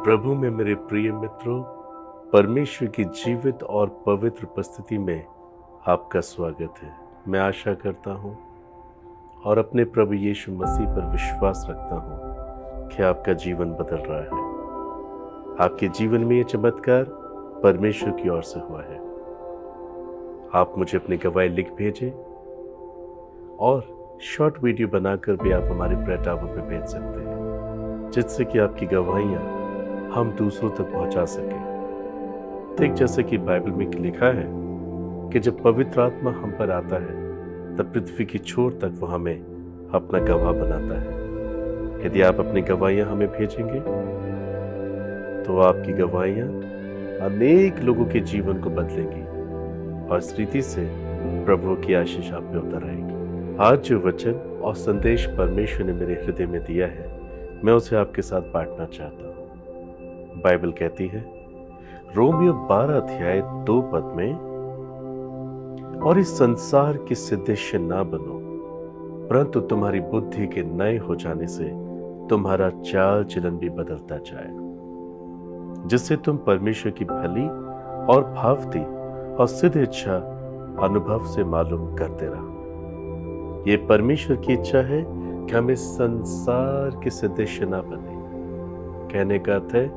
प्रभु में मेरे प्रिय मित्रों, परमेश्वर की जीवित और पवित्र उपस्थिति में आपका स्वागत है। मैं आशा करता हूँ और अपने प्रभु यीशु मसीह पर विश्वास रखता हूँ कि आपका जीवन बदल रहा है। आपके जीवन में ये चमत्कार परमेश्वर की ओर से हुआ है। आप मुझे अपनी गवाही लिख भेजें और शॉर्ट वीडियो बनाकर भी आप हमारे प्रेयर टावर पे भेज सकते हैं, जिससे कि आपकी गवाहियाँ हम दूसरों तक पहुंचा सकें। ठीक जैसे कि बाइबल में लिखा है कि जब पवित्र आत्मा हम पर आता है तब पृथ्वी की छोर तक वो हमें अपना गवाह बनाता है। यदि आप अपनी गवाहियां हमें भेजेंगे तो आपकी गवाहियां अनेक लोगों के जीवन को बदलेंगी और इस रीति से प्रभु की आशीष आप पे उतर आएगी। आज जो वचन और संदेश परमेश्वर ने मेरे हृदय में दिया है, मैं उसे आपके साथ बांटना चाहता हूँ। बाइबल कहती है रोमियो 12 अध्याय 2 पद में, और इस संसार के सदृश ना बनो, परंतु तुम्हारी बुद्धि के नए हो जाने से तुम्हारा चाल चलन भी बदलता जाए, जिससे तुम परमेश्वर की भली और भावती और सिद्ध इच्छा अनुभव से मालूम करते रहो। ये परमेश्वर की इच्छा है कि हम इस संसार के सदृश ना बने। कहने का अर्थ है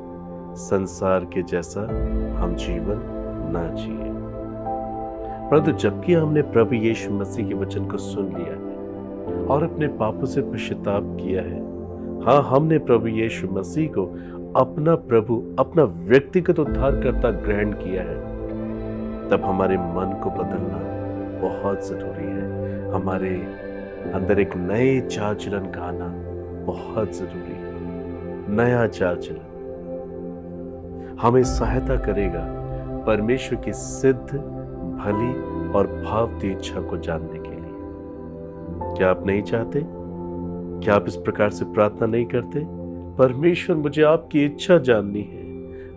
संसार के जैसा हम जीवन ना जिए, परंतु जबकि हमने प्रभु यीशु मसीह के वचन को सुन लिया है और अपने पापों से पश्चाताप किया है, हाँ, हमने प्रभु यीशु मसीह को अपना प्रभु, अपना व्यक्तिगत उद्धारकर्ता ग्रहण किया है, तब हमारे मन को बदलना बहुत जरूरी है। हमारे अंदर एक नए चाल चलन का आना बहुत जरूरी है। नया चाल चलन हमें सहायता करेगा परमेश्वर की सिद्ध, भली और भावती इच्छा को जानने के लिए। क्या आप नहीं चाहते? क्या आप इस प्रकार से प्रार्थना नहीं करते? परमेश्वर, मुझे आपकी इच्छा जाननी है,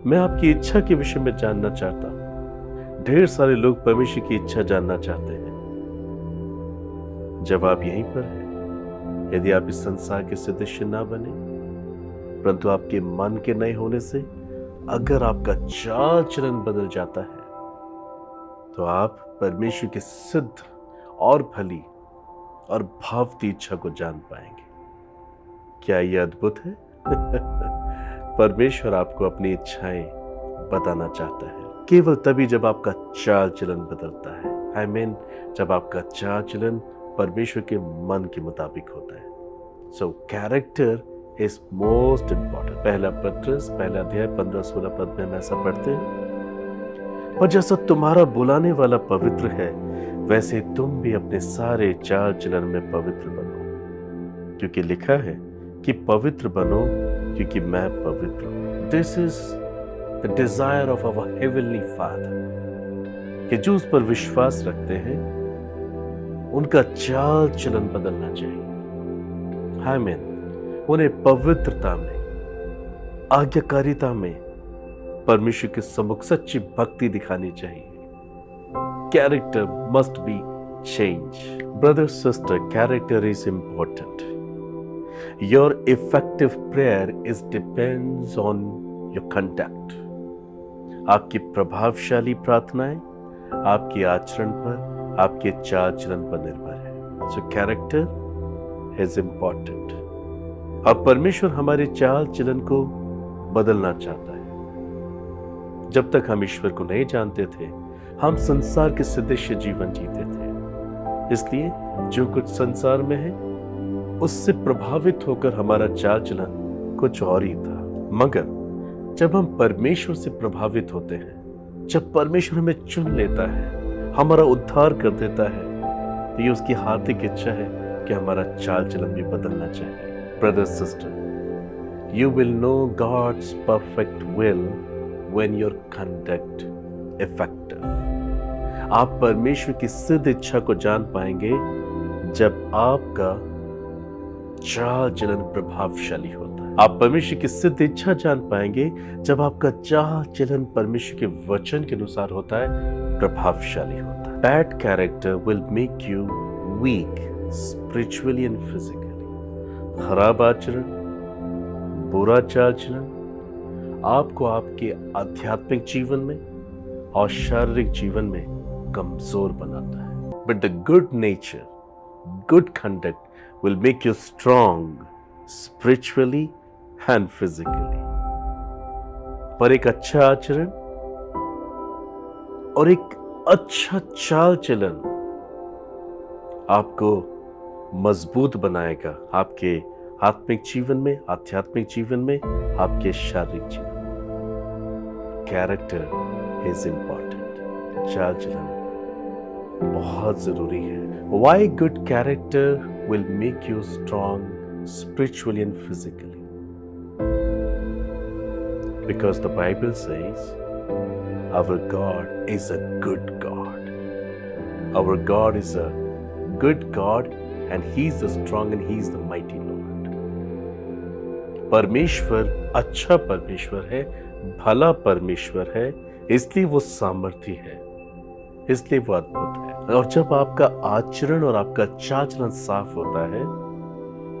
मैं आपकी इच्छा के विषय में जानना चाहता हूं। ढेर सारे लोग परमेश्वर की इच्छा जानना चाहते हैं। जवाब यहीं पर है। यदि आप इस संसार के सदस्य ना बने, परंतु आपके मन के नए होने से अगर आपका चाल चलन बदल जाता है, तो आप परमेश्वर की सिद्ध और भली और भावती इच्छा को जान पाएंगे। क्या यह अद्भुत है? परमेश्वर आपको अपनी इच्छाएं बताना चाहता है, केवल तभी जब आपका चाल चलन बदलता है। आई मीन, जब आपका चाल चलन परमेश्वर के मन के मुताबिक होता है। सो कैरेक्टर इज मोस्ट इंपॉर्टेंट। पहला पत्रस पहला अध्याय 15-16 पद में हम ऐसा पढ़ते हैं, पर जैसा तुम्हारा बुलाने वाला पवित्र है, वैसे तुम भी अपने सारे चाल चलन में पवित्र बनो, क्योंकि लिखा है कि पवित्र बनो क्योंकि मैं पवित्र हूं। This is the desire of our heavenly father, कि जो उस पर विश्वास रखते हैं उनका चाल चलन बदलना चाहिए। आमीन। उन्हें पवित्रता में, आज्ञाकारिता में परमेश्वर के सम्मुख सच्ची भक्ति दिखानी चाहिए। Character must be change. Brother sister, character is important. Your effective prayer is depends on your conduct. आपकी प्रभावशाली प्रार्थनाएं आपके आचरण पर, आपके चाल चलन पर निर्भर है। सो कैरेक्टर इज इंपॉर्टेंट। अब परमेश्वर हमारे चाल चलन को बदलना चाहता है। जब तक हम ईश्वर को नहीं जानते थे, हम संसार के सदृश जीवन जीते थे। इसलिए जो कुछ संसार में है उससे प्रभावित होकर हमारा चाल चलन कुछ और ही था। मगर जब हम परमेश्वर से प्रभावित होते हैं, जब परमेश्वर हमें चुन लेता है, हमारा उद्धार कर देता है, तो ये उसकी हार्दिक इच्छा है कि हमारा चाल चलन भी बदलना चाहिए। Brother, sister, you will know God's perfect will when your conduct effective. आप परमेश्वर की सिद्ध इच्छा को जान पाएंगे जब आपका चाल चलन प्रभावशाली होता है। आप परमेश्वर की सिद्ध इच्छा जान पाएंगे जब आपका चाल चलन परमेश्वर के वचन के अनुसार होता है, प्रभावशाली होता है। Bad character will make you weak spiritually and physically. खराब आचरण, बुरा चाल चलन आपको आपके आध्यात्मिक जीवन में और शारीरिक जीवन में कमजोर बनाता है। But the good nature, good conduct will make you strong spiritually and physically. पर एक अच्छा आचरण और एक अच्छा चाल चलन आपको मजबूत बनाएगा, आपके आत्मिक जीवन में, आध्यात्मिक जीवन में, आपके शारीरिक जीवन में। Character is important. चाल चलन बहुत जरूरी है। Why good character will make you strong spiritually and physically? Because the Bible says our God is a good God. Our God is a good God and He is the strong and He is the mighty Lord. परमेश्वर अच्छा परमेश्वर है, भला परमेश्वर है, इसलिए वो सामर्थी है, इसलिए वो अद्भुत है। और जब आपका आचरण और आपका चाचरण साफ होता है,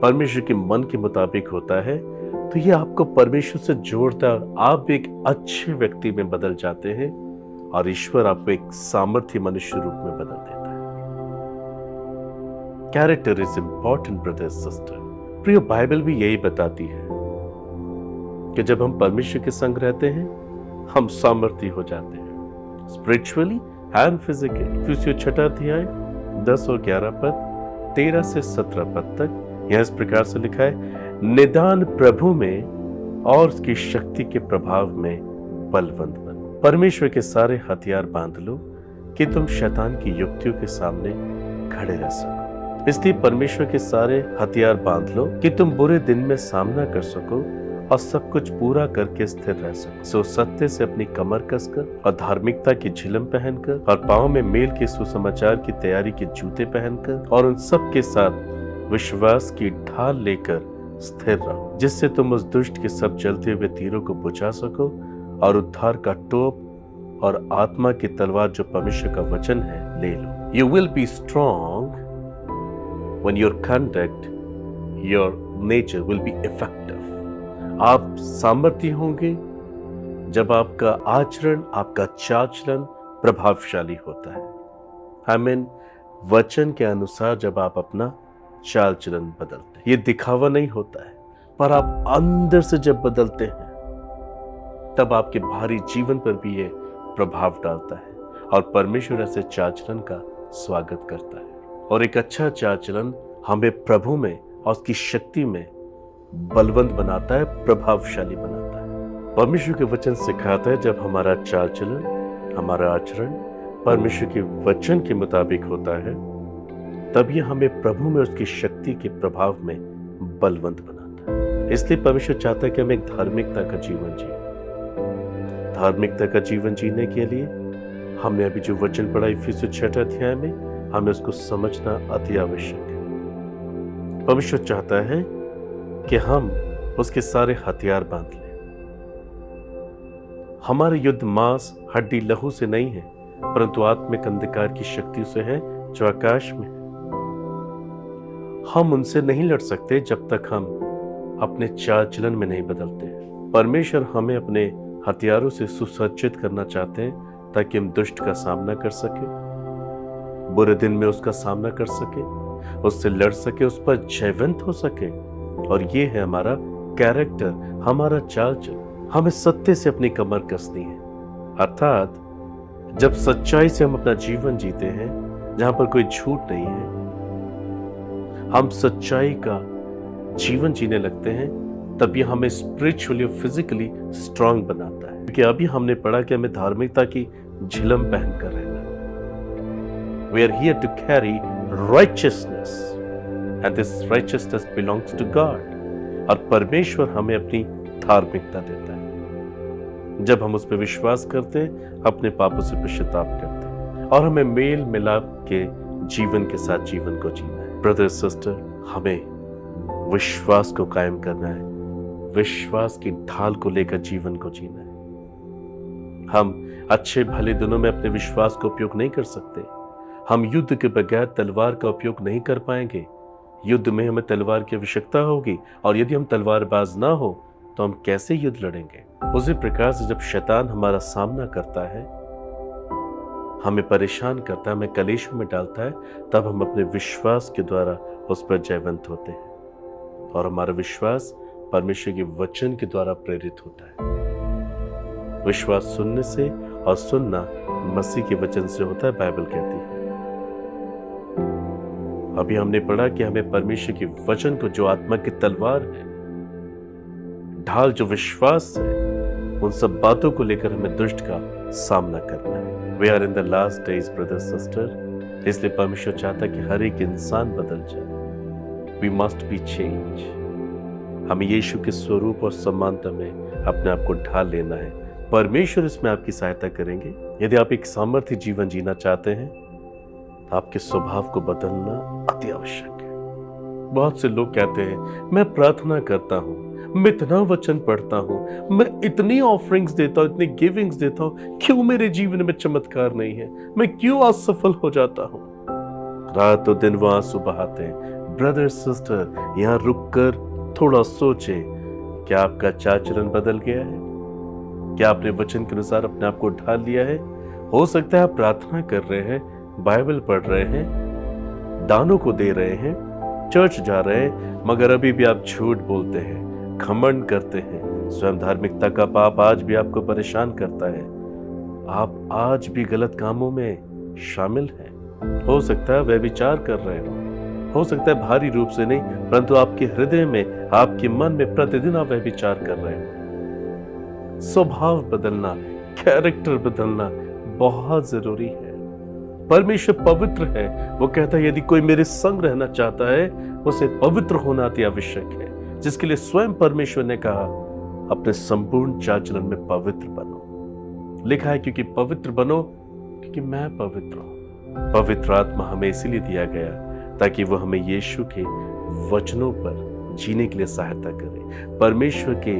परमेश्वर के मन के मुताबिक होता है, तो ये आपको परमेश्वर से जोड़ता है। आप एक अच्छे व्यक्ति में बदल जाते हैं और ईश्वर आपको एक सामर्थ्य मनुष्य रूप में बदल देता है। Character is important brother sister. प्रिय, बाइबल भी यही बताती है कि जब हम परमेश्वर के संग रहते हैं, हम सामर्थ्य हो जाते हैं, स्पिरिचुअली एंड फिजिकली। इफिसियों 6 अध्याय 10 और 11 पद, 13 से 17 पद तक यह इस प्रकार से लिखा है, निदान प्रभु में और उसकी शक्ति के प्रभाव में बलवंत बनो। परमेश्वर के सारे हथियार बांध लो कि तुम शैतान की युक्तियों के सामने खड़े रह सको। इसलिए परमेश्वर के सारे हथियार बांध लो कि तुम बुरे दिन में सामना कर सको और सब कुछ पूरा करके स्थिर रह सको। सो सत्य से अपनी कमर कसकर और धार्मिकता की झिलम पहनकर और पांव में मेल के सुसमाचार की तैयारी के जूते पहनकर और उन सब के साथ विश्वास की ढाल लेकर स्थिर रहो, जिससे तुम उस दुष्ट के सब जलते हुए तीरों को बुझा सको और उद्धार का टोप और आत्मा की तलवार जो परमेश्वर का वचन है ले लो। You will be strong when your conduct, your nature will be effective. आप सामर्थ्य होंगे जब आपका आचरण, आपका चाचलन प्रभावशाली होता है। आई मीन वचन के अनुसार जब आप अपना चाल चलन बदलते हैं। ये दिखावा नहीं होता है, पर आप अंदर से जब बदलते हैं तब आपके बाहरी जीवन पर भी ये प्रभाव डालता है और परमेश्वर ऐसे चाल चलन का स्वागत करता है। और एक अच्छा चाल चलन हमें प्रभु में और उसकी शक्ति में बलवंत बनाता है, प्रभावशाली बनाता है। परमेश्वर के वचन सिखाता है जब हमारा चाल चलन, हमारा आचरण परमेश्वर के वचन के मुताबिक होता है, तब ये हमें प्रभु में उसकी शक्ति के प्रभाव में बलवंत बनाता है। इसलिए परमेश्वर चाहता है कि हम एक धार्मिकता का जीवन जिए। धार्मिकता का जीवन जीने के लिए हमने अभी जो वचन पढ़ा इफिसियों 6 अध्याय में, हमें उसको समझना अति आवश्यक है। परमेश्वर चाहता है कि हम उसके सारे हथियार बांध लें। हमारे युद्ध मांस, हड्डी, लहू से नहीं है, परंतु आत्मिक अंधकार की शक्ति से है जो आकाश में है। हम उनसे नहीं लड़ सकते जब तक हम अपने चाल चलन में नहीं बदलते। परमेश्वर हमें अपने हथियारों से सुसज्जित करना चाहते हैं ताकि हम दुष्ट का सामना कर सके, बुरे दिन में उसका सामना कर सके, उससे लड़ सके, उस पर जयवंत हो सके। और ये है हमारा कैरेक्टर, हमारा चाल चलन। हमें सत्य से अपनी कमर कसनी है, अर्थात जब सच्चाई से हम अपना जीवन जीते हैं, जहां पर कोई झूठ नहीं है, हम सच्चाई का जीवन जीने लगते हैं, तब ये हमें स्पिरिचुअली और फिजिकली स्ट्रांग बनाता है। क्योंकि अभी हमने पढ़ा कि हमें धार्मिकता की झिलम पहनकर रहना है। We are here to carry righteousness and this righteousness belongs to God। और परमेश्वर हमें अपनी धार्मिकता देता है जब हम उस पर विश्वास करते हैं, अपने पापों से पश्चाताप करते हैं और हमें मेल मिलाप के जीवन के साथ जीवन को जीना है। ब्रदर सिस्टर, हमें विश्वास को कायम करना है, विश्वास की ढाल को लेकर जीवन को जीना है। हम अच्छे भले दिनों में अपने विश्वास का उपयोग नहीं कर सकते। हम युद्ध के बगैर तलवार का उपयोग नहीं कर पाएंगे। युद्ध में हमें तलवार की आवश्यकता होगी, और यदि हम तलवारबाज ना हो तो हम कैसे युद्ध लड़ेंगे? उसी प्रकार से जब शैतान हमारा सामना करता है, हमें परेशान करता है, हमें कलेशों में डालता है, तब हम अपने विश्वास के द्वारा उस पर जयवंत होते हैं और हमारा विश्वास परमेश्वर के वचन के द्वारा प्रेरित होता है। विश्वास सुनने से और सुनना मसीह के वचन से होता है, बाइबल कहती है। अभी हमने पढ़ा कि हमें परमेश्वर के वचन को, जो आत्मा की तलवार है, ढाल जो विश्वास है, उन सब बातों को लेकर हमें दुष्ट का सामना करना है। We are in the last days, brother sister, इसलिए परमेश्वर चाहता है कि हर एक इंसान बदल जाए। We must be change। हमें यीशु के स्वरूप और समानता में अपने आप को ढाल लेना है। परमेश्वर इसमें आपकी सहायता करेंगे। यदि आप एक सामर्थ्य जीवन जीना चाहते हैं, आपके स्वभाव को बदलना अति आवश्यक है। बहुत से लोग कहते हैं, मैं प्रार्थना करता हूँ, मैं इतना वचन पढ़ता हूँ, मैं इतनी ऑफरिंग्स देता हूँ, इतनी गिविंग्स देता हूँ, क्यों मेरे जीवन में चमत्कार नहीं है? मैं क्यों असफल हो जाता हूँ? रातों दिन वो आंसू बहाते हैं। ब्रदर सिस्टर, यहाँ रुककर थोड़ा सोचे, क्या आपका चाल चलन बदल गया है? क्या आपने वचन के अनुसार अपने आप को ढाल लिया है? हो सकता है आप प्रार्थना कर रहे हैं, बाइबल पढ़ रहे हैं, दानों को दे रहे हैं, चर्च जा रहे हैं, मगर अभी भी आप झूठ बोलते हैं, घमंड करते हैं। स्वयं धार्मिकता का पाप आज भी आपको परेशान करता है। आप आज भी गलत कामों में शामिल हैं। हो सकता है व्यभिचार कर रहे हो सकता है भारी रूप से नहीं, परंतु आपके हृदय में, आपके मन में प्रतिदिन आप व्यभिचार कर रहे हो। स्वभाव बदलना, कैरेक्टर बदलना बहुत जरूरी है। परमेश्वर पवित्र है। वो कहता है, यदि कोई मेरे संग रहना चाहता है, उसे पवित्र होना अति आवश्यक है, जिसके लिए स्वयं परमेश्वर ने कहा, अपने संपूर्ण चाल चलन में पवित्र बनो। लिखा है, क्योंकि पवित्र बनो, क्योंकि मैं पवित्र हूं। पवित्र आत्मा हमें इसीलिए दिया गया ताकि वो हमें यीशु के वचनों पर जीने के लिए सहायता करे, परमेश्वर के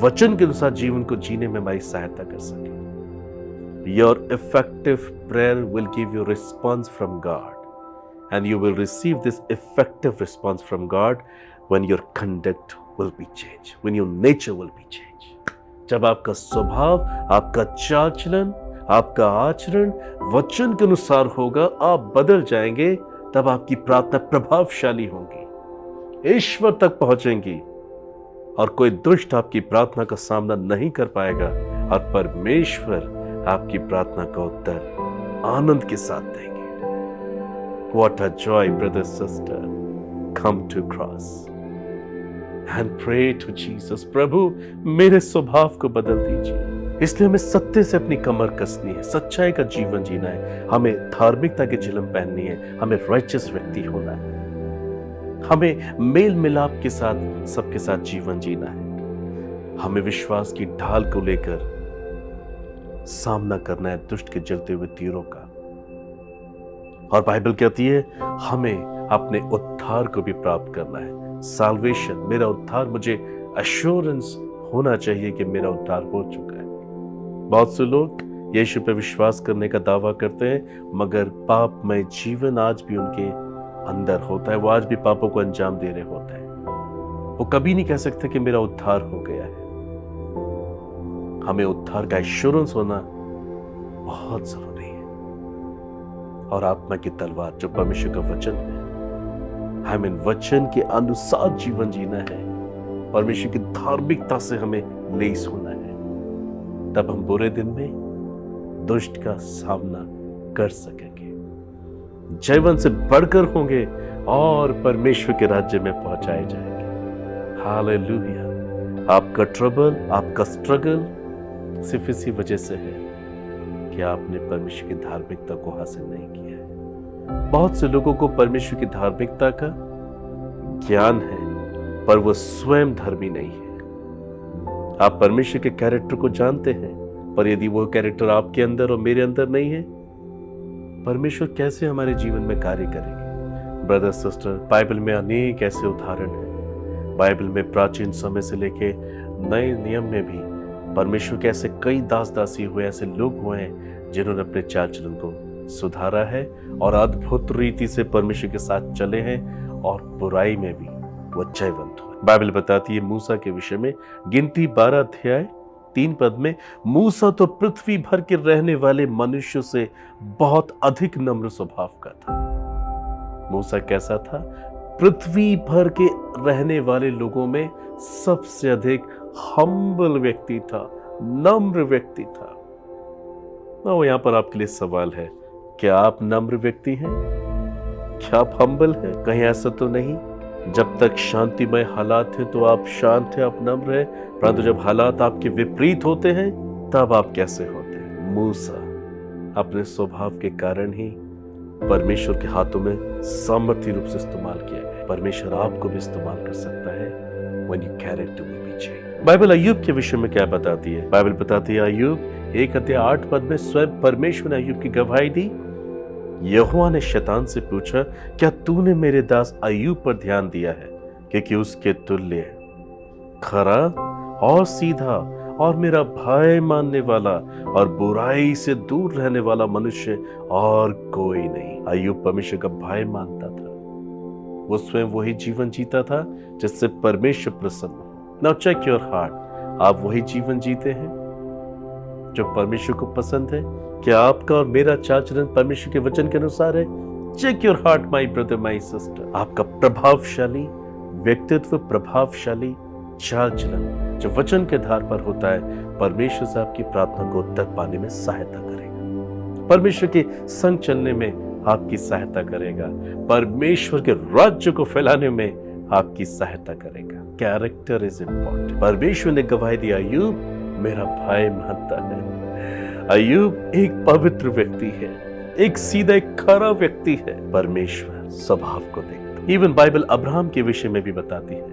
वचन के अनुसार जीवन को जीने में हमारी सहायता कर सके। Your effective prayer will give you response from God, and you will receive this effective response from God when your conduct will be changed, when your nature will be changed। जब आपका स्वभाव, आपका चाल चलन, आपका आचरण वचन के अनुसार होगा, आप बदल जाएंगे, तब आपकी प्रार्थना प्रभावशाली होगी, ईश्वर तक पहुंचेंगी और कोई दुष्ट आपकी प्रार्थना का सामना नहीं कर पाएगा, और परमेश्वर आपकी प्रार्थना का उत्तर आनंद के साथ देंगे। What a joy, brother, sister, come to cross and pray to Jesus। प्रभु, मेरे स्वभाव को बदल दीजिए। इसलिए हमें सत्य से अपनी कमर कसनी है, सच्चाई का जीवन जीना है, हमें धार्मिकता की झिलम पहननी है, हमें राइचियस व्यक्ति होना है, हमें मेल मिलाप के साथ सबके साथ जीवन जीना है, हमें विश्वास की ढाल को लेकर सामना करना है दुष्ट के जलते हुए तीरों का। और बाइबल कहती है, हमें अपने उद्धार को भी प्राप्त करना है। साल्वेशन, मेरा उद्धार, मुझे एश्योरेंस होना चाहिए कि मेरा उद्धार हो चुका है। बहुत से लोग यीशु पर विश्वास करने का दावा करते हैं, मगर पापमय जीवन आज भी उनके अंदर होता है। वो आज भी पापों को अंजाम दे रहे होते हैं। वो कभी नहीं कह सकते कि मेरा उद्धार हो गया है। हमें उद्धार का एश्योरेंस होना बहुत जरूरी है। और आत्मा की तलवार जो परमेश्वर का वचन है, हमें वचन के अनुसार जीवन जीना है, परमेश्वर की धार्मिकता से हमें लेस होना है, तब हम बुरे दिन में दुष्ट का सामना कर सकेंगे, जयवंत से बढ़कर होंगे और परमेश्वर के राज्य में पहुंचाए जाएंगे। हालेलुया। आपका ट्रबल, आपका स्ट्रगल सिर्फ इसी वजह से है कि आपने परमेश्वर की धार्मिकता को हासिल नहीं किया है। बहुत से लोगों को परमेश्वर की धार्मिकता का ज्ञान है, पर वो स्वयं धर्मी नहीं है। आप परमेश्वर के कैरेक्टर को जानते हैं, पर यदि वो कैरेक्टर आपके अंदर और मेरे अंदर नहीं है, परमेश्वर कैसे हमारे जीवन में कार्य करेंगे? ब्रदर सिस्टर, बाइबल में अनेक ऐसे उदाहरण हैं। बाइबल में प्राचीन समय से लेके नए नियम में भी परमेश्वर के ऐसे कई दास दासी हुए, ऐसे लोग हुए हैं जिन्होंने अपने चाल चलन को सुधारा है और अद्भुत रीति से परमेश्वर के साथ चले हैं और बुराई में भी वो जयवंत हुए। बाइबल बताती है मूसा के विषय में, गिनती 12 अध्याय 3 पद में, मूसा तो पृथ्वी भर के रहने वाले मनुष्यों से बहुत अधिक नम्र स्वभाव का था। मूसा कैसा था? पृथ्वी भर के रहने वाले लोगों में सबसे अधिक हम्बल व्यक्ति था, नम्र व्यक्ति था। यहां पर आपके लिए सवाल है, क्या आप नम्र व्यक्ति हैं? क्या आप हम्बल हैं? कहीं ऐसा तो नहीं जब तक शांतिमय हालात हैं तो आप शांत हैं, आप नम्र हैं, परंतु जब हालात आपके विपरीत होते हैं तब आप कैसे होते हैं? मूसा अपने स्वभाव के कारण ही परमेश्वर के हाथों में सामर्थ्य रूप से इस्तेमाल किया गया। परमेश्वर आपको भी इस्तेमाल कर सकता है when your character will be changed। Bible अय्यूब के विषय में क्या बताती है? बाइबल बताती है अय्यूब 1 अध्याय 8 पद में स्वयं परमेश्वर ने अय्यूब की गवाही दी। यहोवा ने शैतान से पूछा, क्या तूने मेरे दास अय्यूब पर ध्यान दिया है, क्योंकि उसके तुल्य खरा और सीधा और मेरा भय मानने वाला और बुराई से दूर रहने वाला मनुष्य और कोई नहीं। अय्यूब परमेश्वर का भय मानता था, वो स्वयं वही जीवन जीता था जिससे परमेश्वर प्रसन्न हो। नाउ चेक योर हार्ट, आप वही जीवन जीते हैं जो परमेश्वर को पसंद है? क्या आपका और मेरा चाल चलन परमेश्वर के वचन के अनुसार है? Check your heart my brother my sister. आपका प्रभावशाली व्यक्तित्व, प्रभावशाली चाल चलन जो वचन के आधार पर होता है, परमेश्वर से आपकी प्रार्थना को उत्तर पाने में सहायता करेगा, परमेश्वर के संग चलने में आपकी सहायता करेगा, परमेश्वर के राज्य को फैलाने में आपकी सहायता करेगा। Character is important. परमेश्वर ने गवाही दी, अय्यूब मेरा भाई मानता है। अय्यूब एक पवित्र व्यक्ति है, एक सीधा एक खरा व्यक्ति है। परमेश्वर स्वभाव को देखता। इवन बाइबल अब्राहम के विषय में भी बताती है,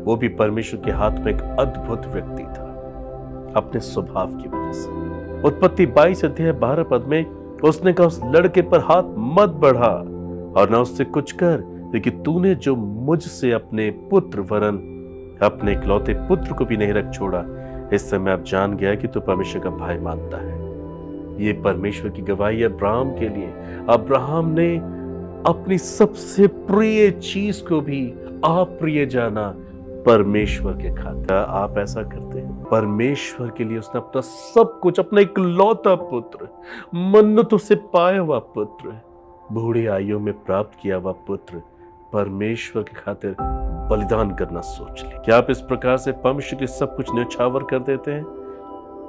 वो भी परमेश्वर के हाथ में एक अद्भुत व्यक्ति था अपने स्वभाव की वजह से। उत्पत्ति 22 अध्याय 12 पद में उसने कहा, उस लड़के पर हाथ मत बढ़ा और न उससे कुछ कर, क्योंकि तूने जो मुझसे अपने पुत्र वरन अपने इकलौते पुत्र को भी नहीं रख छोड़ा, इस समय अब जान गया कि तू परमेश्वर का भाई मानता है। ये परमेश्वर की गवाही अब्राहम के लिए। अब्राहम ने अपनी सबसे प्रिय चीज को भी अप्रिय जाना परमेश्वर के खातिर। आप ऐसा करते हैं? परमेश्वर के लिए उसने अपना सब कुछ, अपना इकलौता पुत्र, मन्नतों से पाया हुआ पुत्र, बूढ़ी आयु में प्राप्त किया हुआ पुत्र, परमेश्वर की खातिर बलिदान करना सोच ले। क्या आप इस प्रकार से परमेश्वर के सब कुछ न्यौछावर कर देते हैं?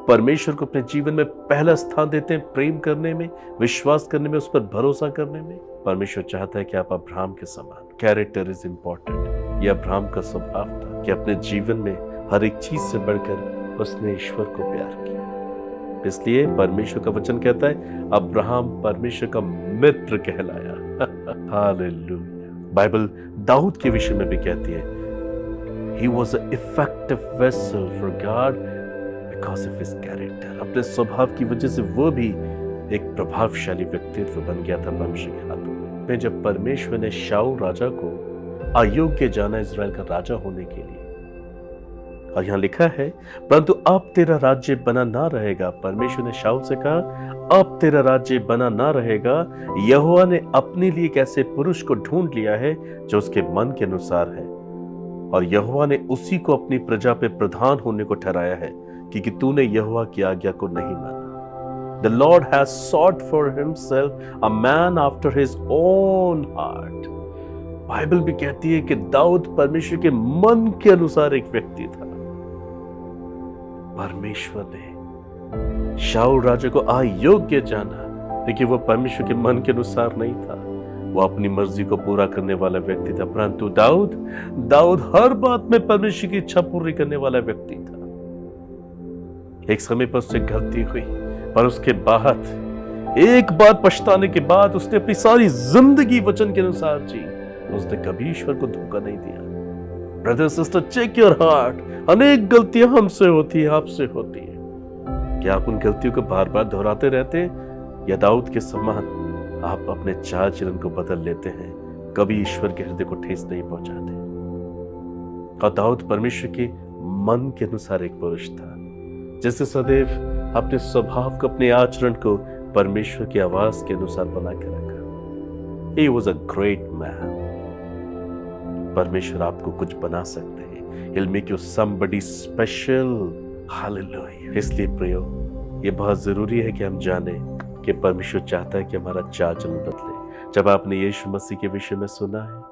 परमेश्वर को अपने जीवन में पहला स्थान देते हैं, प्रेम करने में, विश्वास करने में, उस पर भरोसा करने में? परमेश्वर चाहता है कि आप अब्राहम के समान। Character is important. यह अब्राहम का स्वभाव था कि अपने जीवन में हर एक चीज से बढ़कर उसने ईश्वर को प्यार किया। इसलिए परमेश्वर का वचन कहता है, अब्राहम परमेश्वर का मित्र कहलाया। हालेलुया। बाइबल दाऊद के विषय में भी कहती है, he was an effective vessel for God because of his character। अपने स्वभाव की वजह से वो भी एक प्रभावशाली व्यक्तित्व बन गया था परमेश्वर के हाथों में। जब परमेश्वर ने शाऊल राजा को अयोग्य जाना इज़राइल का राजा होने के लिए, और यहां लिखा है, परंतु अब तेरा राज्य बना ना रहेगा। परमेश्वर ने शाऊल से कहा, अब तेरा राज्य बना ना रहेगा। यहोवा ने अपने लिए एक ऐसे पुरुष को ढूंढ लिया है जो उसके मन के अनुसार है, और यहोवा ने उसी को अपनी प्रजा पे प्रधान होने को ठहराया है, क्योंकि तूने यहोवा की आज्ञा को नहीं माना। The Lord has sought for himself a man after his own heart। Bible भी कहती है कि दाऊद परमेश्वर के मन के अनुसार एक व्यक्ति था। परमेश्वर ने शाऊल राजा को अयोग्य जाना, क्योंकि वो परमेश्वर के मन के अनुसार नहीं था, वो अपनी मर्जी को पूरा करने वाला व्यक्ति था। परंतु दाऊद हर बात में परमेश्वर की इच्छा पूरी करने वाला व्यक्ति था। एक समय पर उससे गलती हुई, पर उसके बाद एक बार पछताने के बाद उसने अपनी सारी जिंदगी वचन के अनुसार जी। उसने कभी ईश्वर को धोखा नहीं दिया। Brother sister, check your heart. अनेक गलतियां हमसे होती है, आपसे होती है। क्या आप उन गलतियों को बार बार दोहराते रहते हैं, या दाऊद के समान आप अपने चाल चलन को बदल लेते हैं, कभी ईश्वर के हृदय को ठेस नहीं पहुंचाते? और दाऊद परमेश्वर के मन के अनुसार एक पुरुष था, जिससे सदैव अपने स्वभाव को, अपने आचरण को परमेश्वर की आवाज के अनुसार बना के रखा। He was a great man। परमेश्वर आपको कुछ बना सकते हैं, He'll make you somebody special. Hallelujah. इसलिए प्रियो, ये बहुत ज़रूरी है कि हम जानें कि परमेश्वर चाहता है कि हमारा चाल चलन बदले। जब आपने यीशु मसीह के विषय में सुना है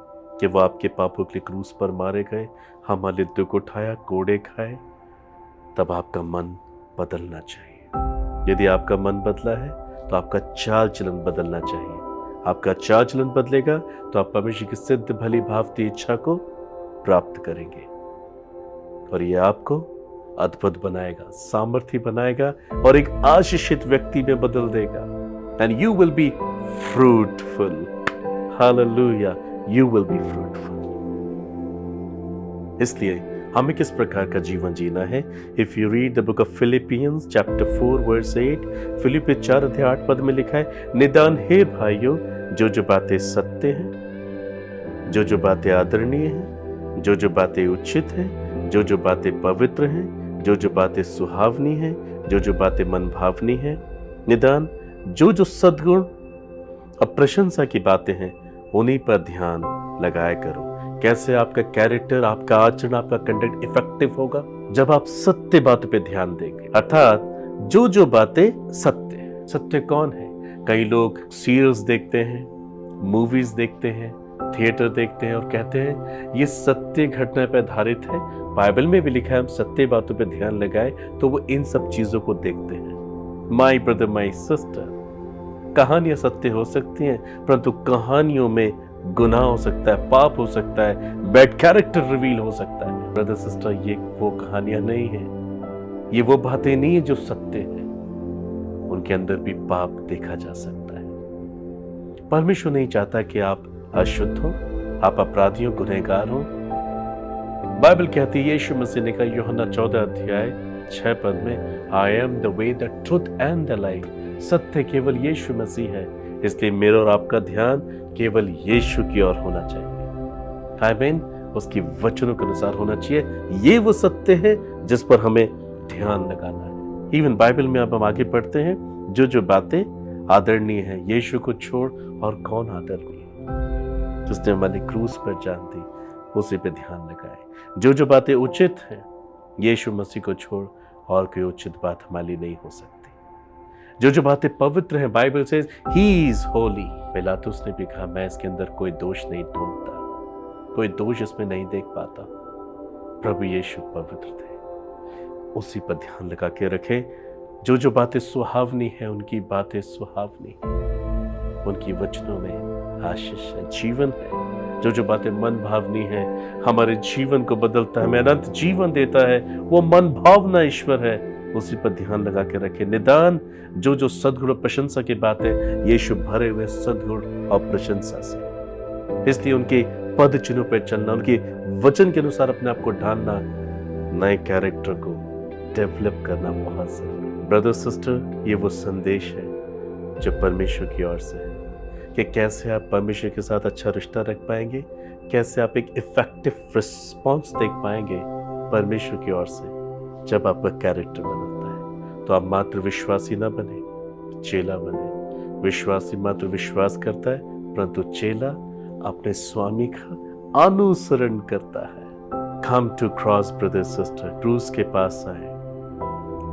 कि वो आपके पापों के लिए क्रूस पर मारे गए, हमारे दुख उठाया, कोड़े खाए, तब आपका मन बदलना चाहिए। यदि आपका मन बदला है तो आपका चाल चलन बदलना चाहिए। आपका चाल चलन बदलेगा तो आप परमेश्वर की सिद्ध भली भावती इच्छा को प्राप्त करेंगे और ये आपको अद्भुत बनाएगा, सामर्थ्य बनाएगा और एक आशीषित व्यक्ति में बदल देगा। And you will be fruitful. Hallelujah, you will be fruitful. इसलिए हमें किस प्रकार का जीवन जीना है? If you read the book of Philippians chapter 4 verse 8, फिलिपी 4 अध्याय 8 पद में लिखा है, निदान हे भाइयों, जो जो बातें सत्य हैं, जो जो बातें आदरणीय हैं, जो जो बातें उचित हैं, जो जो बातें पवित्र हैं, जो जो बातें सुहावनी हैं, जो जो बातें मन भावनी हैं, निदान जो जो सद्गुण और प्रशंसा की बातें हैं, उन्हीं पर ध्यान लगाया करो। कैसे आपका कैरेक्टर, आपका आचरण, आपका कंडक्ट इफेक्टिव होगा? जब आप सत्य बातों पे ध्यान देंगे, अर्थात जो जो बातें सत्य है। सत्य कौन है? कई लोग सीरियल्स देखते हैं, मूवीज देखते हैं, थिएटर देखते हैं और कहते हैं ये सत्य घटना पर आधारित है। बाइबल में भी लिखा है हम सत्य बातों पे ध्यान लगाए, तो वो इन सब चीजों को देखते हैं। माय ब्रदर, माय सिस्टर, कहानियां सत्य हो सकती हैं, परंतु कहानियों में गुनाह हो सकता है, पाप हो सकता है, बैड कैरेक्टर रिवील हो सकता है। ब्रदर सिस्टर, ये वो कहानियां नहीं है, ये वो बातें नहीं है जो सत्य है। उनके अंदर भी पाप देखा जा सकता है। परमेश्वर नहीं चाहता कि आप अशुद्ध हो, आप अपराधियों, गुनहगार हो। बाइबल कहती है, यीशु मसीह ने कहा यूहन्ना 14 अध्याय 6 पद में, I am the way, the truth and the life. सत्य केवल यीशु मसीह है। इसलिए मेरा और आपका ध्यान केवल यीशु की ओर होना चाहिए। आमीन। उसकी वचनों के अनुसार होना चाहिए। ये वो सत्य है जिस पर हमें ध्यान लगाना है। इवन बाइबल में अब हम आगे पढ़ते हैं, जो जो बातें आदरणीय है, यीशु को छोड़ और कौन आदरणीय है? जिसने हमारे क्रूस पर जान दी, उसी पे ध्यान लगाए। जो जो बातें उचित हैं, यीशु मसीह को छोड़ और कोई उचित बात हमारी नहीं हो सकती। जो जो बातें पवित्र हैं, बाइबल से ही इज होली। पिलातुस ने भी कहा मैं इसके अंदर कोई दोष नहीं ढूंढता, कोई दोष इसमें नहीं देख पाता। प्रभु यीशु पवित्र थे, उसी पर ध्यान लगा के रखें। जो जो बातें सुहावनी है, उनकी बातें सुहावनी है, उनकी वचनों में आशीष है, जीवन है। जो जो बातें मन भावनी है, हमारे जीवन को बदलता है, हमें अनंत जीवन देता है, वो मन भावना ईश्वर है, उसी पर ध्यान लगा के रखें। निदान जो जो सद्गुण और प्रशंसा की बात है, यीशु भरे हुए सद्गुण और प्रशंसा से। इसलिए उनके पद चिन्हों पर चलना, उनके वचन के अनुसार अपने आप को ढालना, नए कैरेक्टर को डेवलप करना बहुत जरूरी है। ब्रदर सिस्टर, ये वो संदेश है जो परमेश्वर की ओर से है कि कैसे आप परमेश्वर के साथ अच्छा रिश्ता रख पाएंगे, कैसे आप एक इफेक्टिव रिस्पॉन्स देख पाएंगे परमेश्वर की ओर से। जब आपका कैरेक्टर बदलता है तो आप मात्र विश्वासी ना बने, चेला बने। विश्वासी मात्र विश्वास करता है, परंतु चेला अपने स्वामी का अनुसरण करता है। Come to cross brother sister, क्रूस के पास आए,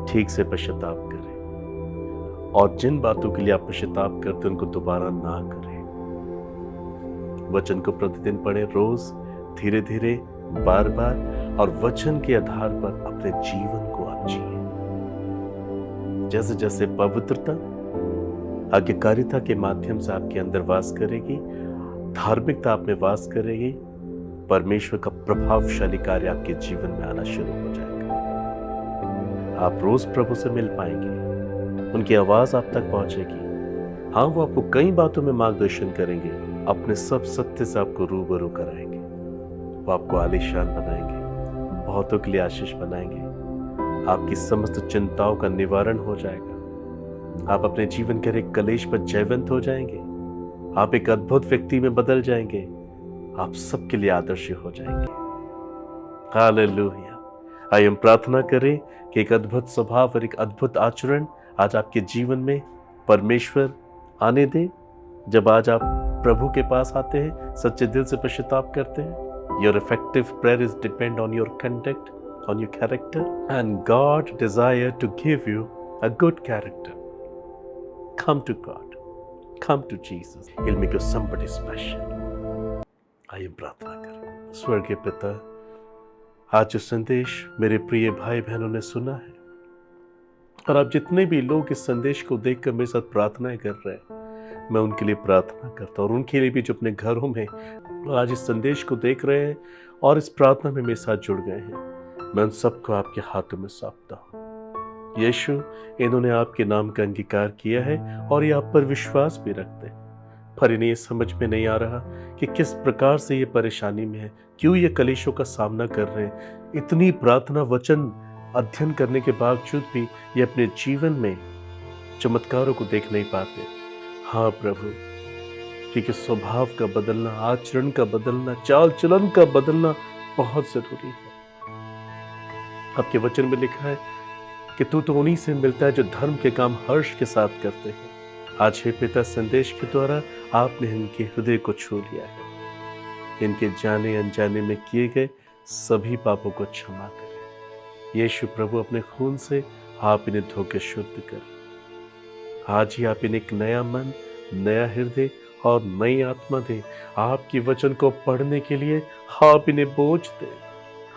ठीक से पश्चाताप करें और जिन बातों के लिए आप पश्चाताप करते उनको दोबारा ना करें। वचन को प्रतिदिन पढ़ें, रोज धीरे धीरे, बार बार, और वचन के आधार पर अपने जीवन को आप जिए। जैसे जैसे पवित्रता, आज्ञाकारिता के माध्यम से आपके अंदर वास करेगी, धार्मिकता आप में वास करेगी, परमेश्वर का प्रभावशाली कार्य आपके जीवन में आना शुरू हो जाएगा। आप रोज प्रभु से मिल पाएंगे, उनकी आवाज आप तक पहुंचेगी। हाँ, वो आपको कई बातों में मार्गदर्शन करेंगे, अपने सब सत्य से आपको रूबरू कराएंगे। वो आपको आलीशान बनाएंगे, बहुतों के लिए आशीष बनाएंगे। आपकी समस्त चिंताओं का निवारण हो जाएगा। आप अपने जीवन के एक कलेश पर जयवंत हो जाएंगे। आप एक अद्भुत व्यक्ति में बदल जाएंगे। आप सबके लिए आदर्श हो जाएंगे। हालेलुया। आइए हम प्रार्थना करें कि एक अद्भुत स्वभाव और एक अद्भुत आचरण आज आपके जीवन में परमेश्वर आने दे। जब आज आप प्रभु के पास आते हैं, सच्चे दिल से पश्चाताप करते हैं, Your effective prayer is depend on your conduct, on your character, and God desire to give you a good character. Come to God. Come to Jesus. He'll make you somebody special. आइए प्रार्थना करें। स्वर्गीय पिता, आज जो संदेश मेरे प्रिय भाई बहनों ने सुना है, और आप जितने भी लोग इस संदेश को देखकर मेरे साथ प्रार्थनाएं कर रहे हैं, मैं उनके लिए प्रार्थना करता हूँ, और उनके लिए भी जो अपने घरों में आज इस संदेश को देख रहे हैं और इस प्रार्थना में मेरे साथ जुड़ गए हैं, मैं उन सबको आपके हाथों में सौंपता हूँ। यीशु, इन्होंने आपके नाम का अंगीकार किया है और ये आप पर विश्वास भी रखते हैं, पर इन्हें ये समझ में नहीं आ रहा कि किस प्रकार से ये परेशानी में है, क्यों ये कलेशों का सामना कर रहे हैं। इतनी प्रार्थना वचन अध्ययन करने के बावजूद भी ये अपने जीवन में चमत्कारों को देख नहीं पाते। हाँ प्रभु, क्योंकि स्वभाव का बदलना, आचरण का बदलना, चाल चलन का बदलना बहुत जरूरी है। आपके वचन में लिखा है कि तू तो उन्हीं से मिलता है जो धर्म के काम हर्ष के साथ करते हैं। आज हे पिता, संदेश के द्वारा आपने इनके हृदय को छू लिया है। इनके जाने अनजाने में किए गए सभी पापों को क्षमा करें। यीशु प्रभु, अपने खून से आप इन्हें धो के शुद्ध करें। आज ही आप इन्हें एक नया मन, नया हृदय और नई आत्मा दें। आपके वचन को पढ़ने के लिए आप इन्हें बोझ दें।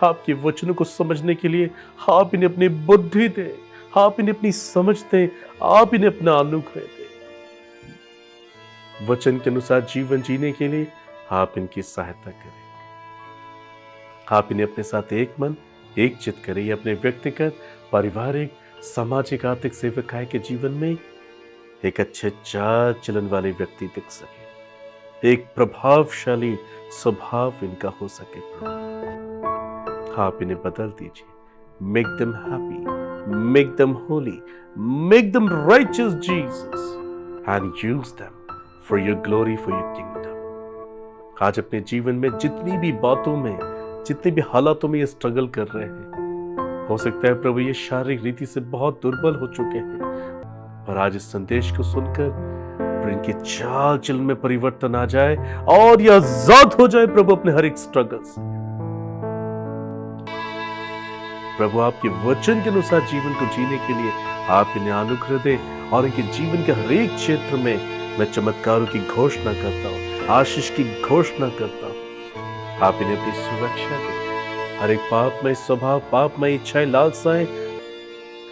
आपके वचनों को समझने के लिए आप इन्हें अपनी बुद्धि दें। आप इन्हें अपनी समझ दें। आप इन्हें अपना अनुग्रह दें। वचन के अनुसार जीवन जीने के लिए आप इनकी सहायता करें। आप इन्हें अपने साथ एक मन, एक चित करें। ये अपने व्यक्तिगत, पारिवारिक, सामाजिक, आर्थिक सेवकाय के जीवन में एक अच्छे चाल चलन वाले व्यक्ति दिख सके, एक प्रभावशाली स्वभाव इनका हो सके। आप इन्हें बदल दीजिए। Make them happy, make them Holi, make them righteous Jesus, and use them for your glory, for your kingdom. आज अपने जीवन में जितनी भी बातों में, जितने भी हालातों में ये स्ट्रगल कर रहे हैं, हो सकता है प्रभु ये शारीरिक रीति से बहुत दुर्बल हो चुके हैं, पर आज इस संदेश को सुनकर इनके चाल चलन में परिवर्तन आ जाए और ये आजाद हो जाए प्रभु अपने हर एक स्ट्रगल से। प्रभु, आपके वचन के अनुसार जीवन को जीने के लिए आप इन्हें अनुग्रह दें, और इनके जीवन के हर एक क्षेत्र में मैं चमत्कारों की घोषणा करता हूँ, आशीष की घोषणा करता हूँ। आप इन्हें अपनी सुरक्षा दें। हर एक पापमय स्वभाव, पापमय इच्छाएं, लालसाएं,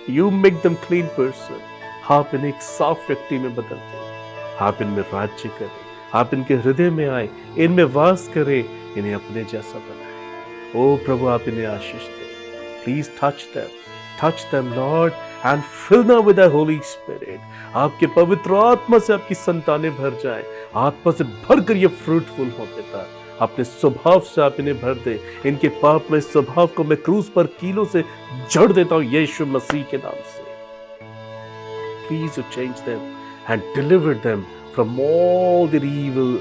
you make them clean person. आप इन्हें एक साफ व्यक्ति में बदल दें। आप इनमें राज्य करें। आप इनके हृदय में आए, इनमें वास करें, इन्हें अपने जैसा बनाएं। ओ प्रभु, आप इन्हें आशीष दें। Please touch them Lord and fill them with the Holy Spirit। आपके पवित्र आत्मा से आपकी संतानें भर जाएं, आत्मा से भरकर ये फ्रूटफुल हो पिता। अपने स्वभाव से आप इन्हें भर दे। इनके पाप में स्वभाव को मैं क्रूस पर कीलों से जड़ देता हूं यीशु मसीह के नाम से। Please you change them and deliver them from all their evil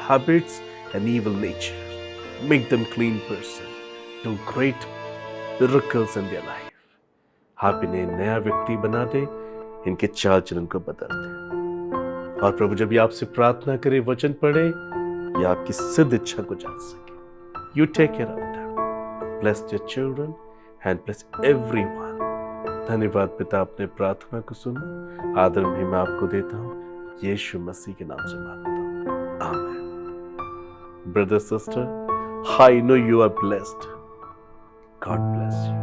habits and evil nature. Make them clean person. Do great miracles in their life. आप इन्हें नया व्यक्ति बना दे, इनके चाल चलन को बदल दे। और प्रभु, जब ये आपसे प्रार्थना करे, वचन पढ़े, ये आपकी सिद्ध इच्छा को जान सके। You take care of them. Bless your children and bless everyone. धन्यवाद पिता, अपने प्रार्थना को सुना। आदर भी मैं आपको देता हूँ, यीशु मसीह के नाम से मांगता हूँ, आमीन। Brother, sister, I know you are blessed. God bless you.